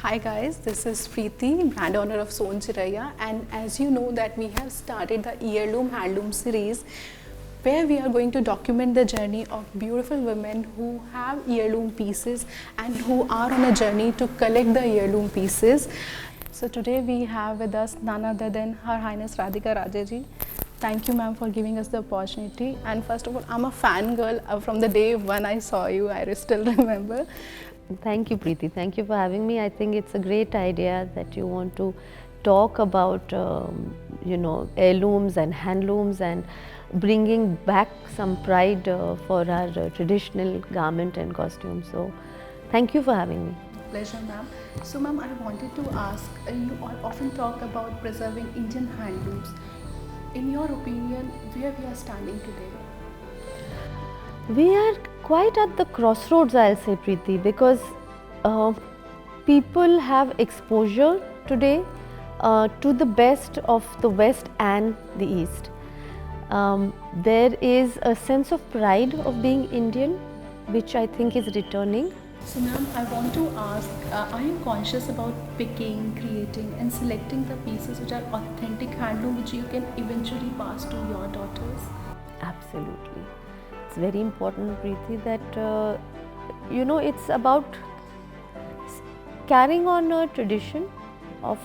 Hi guys, this is Preeti, brand owner of Sonchiraiya, and as you know that we have started the Heirloom Handloom series where we are going to document the journey of beautiful women who have heirloom pieces and who are on a journey to collect the heirloom pieces. So today we have with us none other than Her Highness Radhika Raje Ji. Thank you ma'am for giving us the opportunity, and first of all I'm a fangirl from the day when I saw you, I still remember. Thank you, Preeti. Thank you for having me. I think it's a great idea that you want to talk about, heirlooms and handlooms and bringing back some pride for our traditional garment and costume. So, thank you for having me. Pleasure, ma'am. So, ma'am, I wanted to ask, you all often talk about preserving Indian handlooms. In your opinion, where we are standing today? We are quite at the crossroads, I'll say, Preeti, because people have exposure today to the best of the West and the East. There is a sense of pride of being Indian, which I think is returning. So, ma'am, I want to ask, are you conscious about picking, creating and selecting the pieces which are authentic handloom which you can eventually pass to your daughters? Absolutely. It's very important, Preeti, that it's about carrying on a tradition of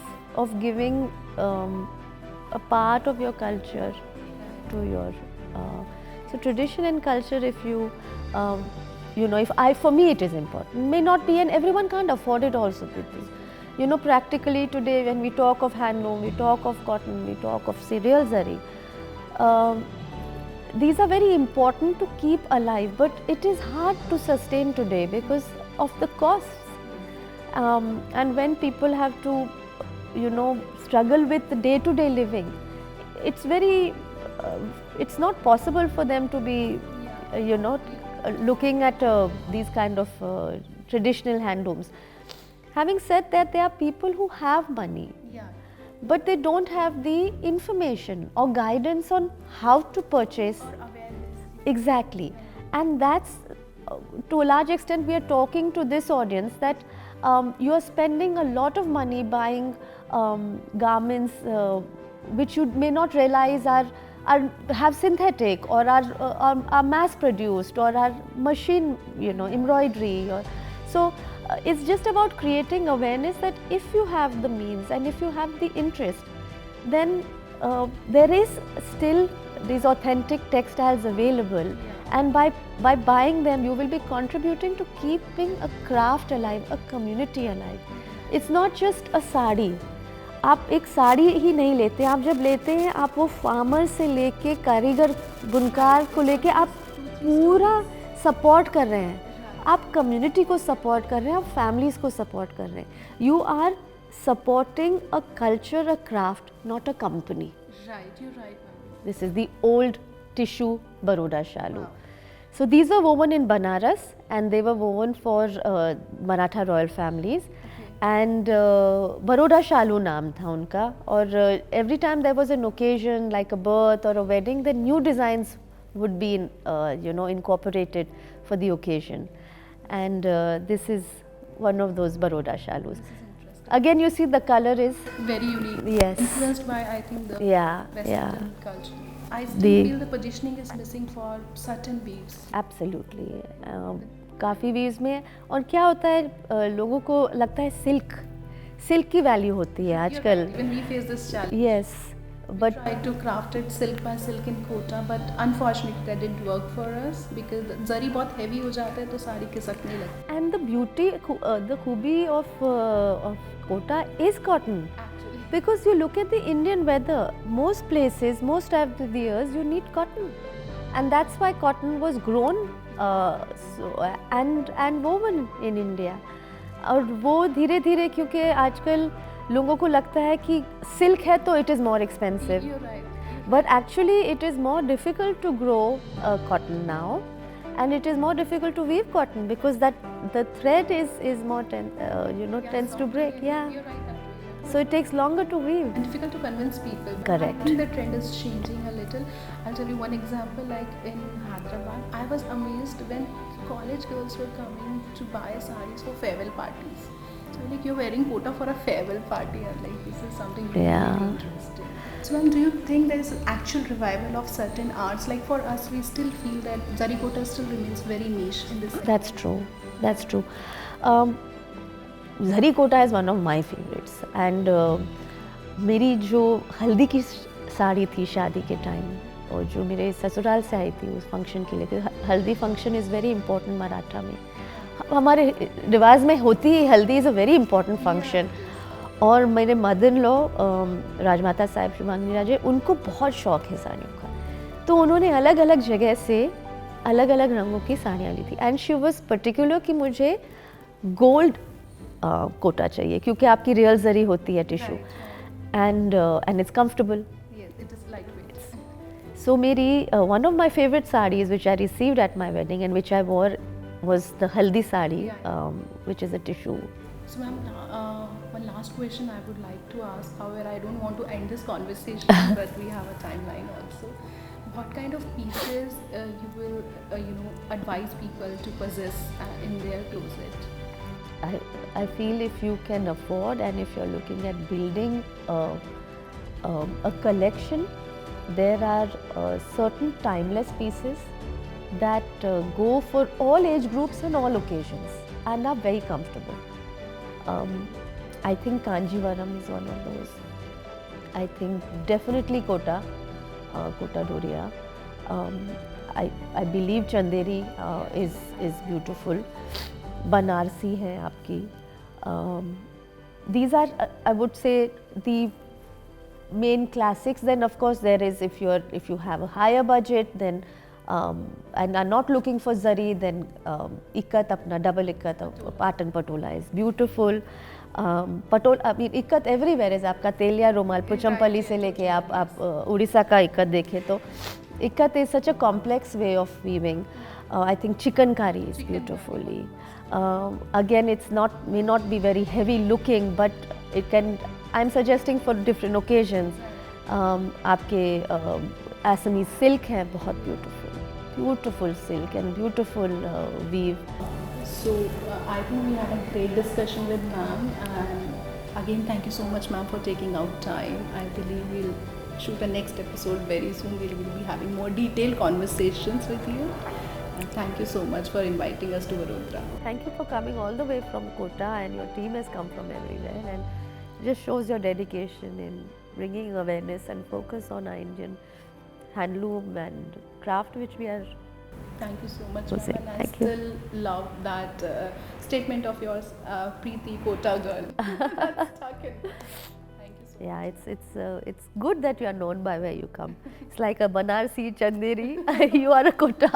giving a part of your culture to your so tradition and culture. If you for me it is important. May not be, and everyone can't afford it also, Preeti. Practically today when we talk of handloom, we talk of cotton, we talk of real zari. These are very important to keep alive, but it is hard to sustain today because of the costs. And when people have to, struggle with the day-to-day living, it's very, it's not possible for them to be, looking at these kind of traditional handlooms. Having said that, there are people who have money. Yeah. But they don't have the information or guidance on how to purchase. Or awareness. Exactly. And that's, to a large extent, we are talking to this audience that you are spending a lot of money buying garments which you may not realize have synthetic or are mass produced or are machine, embroidery. So it's just about creating awareness that if you have the means and if you have the interest, then there is still these authentic textiles available. Yeah. And by buying them, you will be contributing to keeping a craft alive, a community alive. It's not just a sari. आप एक साड़ी ही नहीं लेते, आप जब लेते हैं आप वो फार्मर से लेके कारीगर बुनकार को लेके आप पूरा सपोर्ट कर रहे हैं, आप कम्युनिटी को सपोर्ट कर रहे हैं, आप फैमिलीज़ को सपोर्ट कर रहे हैं. You are supporting a culture, a craft, not a company. Right, you're right, ma'am. This is the old tissue Baroda shalu. Wow. So these were woven in Banaras and they were woven for Maratha royal families. And Baroda shalu naam tha unka. Or every time there was an occasion like a birth or a wedding, then new designs would be incorporated for the occasion. And this is one of those Baroda shalus. Again, you see the color is very unique. Yes. Influenced by, I think, the Western culture. I still feel the positioning is missing for certain weaves. Absolutely. काफ़ी weaves में, और क्या होता है लोगों को लगता है सिल्क की वैल्यू होती है आजकल. When we face this challenge. Yes. But we tried to craft it silk by silk in Kota, but unfortunately that didn't work for us because zari बहुत heavy हो जाता है तो साड़ी खिसकने लगती है. And the beauty, the खूबी of Kota is cotton. Actually. Because you look at the Indian weather, most places, most of the years you need cotton, and that's why cotton was grown and woven in India. और वो धीरे धीरे, क्योंकि आजकल लोगों को लगता है कि सिल्क है तो it is more expensive. You're right. But actually it is more difficult to grow cotton now, and it is more difficult to weave cotton because that the thread is more tends to break. Yeah. You're right. So it takes longer to weave. And difficult to convince people. Correct. I think the trend is changing a little. I'll tell you one example. Like in Hyderabad, I was amazed when college girls were coming to buy sarees for farewell parties. So like you're wearing kota for a farewell party, and like this is something really, Yeah. really interesting. So ma'am, do you think there is actual revival of certain arts? Like for us, we still feel that zari kota still remains very niche in this. That's true. That's true. Zari kota is one of my favorites, and मेरी जो हल्दी की साड़ी थी शादी के time और जो मेरे ससुराल से आई थी उस फंक्शन के लिए, हल्दी function is very important Maratha में, हमारे रिवाज में होती है, हल्दी is a very important function. और मेरे मदर इन लॉ राजमाता साहिब शिवांगी राजे, उनको बहुत शौक़ है साड़ियों का, तो उन्होंने अलग अलग जगह से अलग अलग रंगों की साड़ियाँ ली थी, एंड शी वॉज पर्टिकुलर कि मुझे गोल्ड कोटा चाहिए क्योंकि आपकी रियल जरी होती है tissue, and it's comfortable. Yes, it is lightweight. So मेरी one of my favorite sarees which I received at my wedding and which I wore was the haldi saree, which is a tissue. So ma'am, one last question I would like to ask. However, I don't want to end this conversation, but we have a timeline also. What kind of pieces you will advise people to possess in their closet? I feel if you can afford and if you're looking at building a collection, there are certain timeless pieces that go for all age groups and all occasions and are very comfortable. I think Kanjivaram is one of those. I think definitely Kota Doriya. I believe Chanderi is beautiful. Banarsi है आपकी. These are, I would say, the main classics. Then of course there is, if you have a higher budget, then and are not looking for zari, then ikat, apna double ikat, patan patola is beautiful. पटोल, I mean ikat everywhere is, आपका तेलिया रुमाल पुचमपल्ली से लेके आप उड़ीसा का इक्कत देखें तो ikat is such a complex way of weaving. I think chikankari is beautifully. Again, it's may not be very heavy looking, but it can. I'm suggesting for different occasions. आपके Assamese silk है बहुत beautiful silk and beautiful weave. So I think we had a great discussion with ma'am, and again thank you so much ma'am for taking out time. I believe we'll shoot a next episode very soon. We will be having more detailed conversations with you. And thank you so much for inviting us to Vadodara. Thank you for coming all the way from Kota, and your team has come from everywhere, and just shows your dedication in bringing awareness and focus on our Indian handloom and craft, which we are. Thank you so much, Jose, ma'am. And I thank you. still love that statement of yours, Preeti Kota girl. That's stuck in. Thank you so Yeah, it's good that you are known by where you come. It's like a Banarsi, Chanderi, you are a Kota.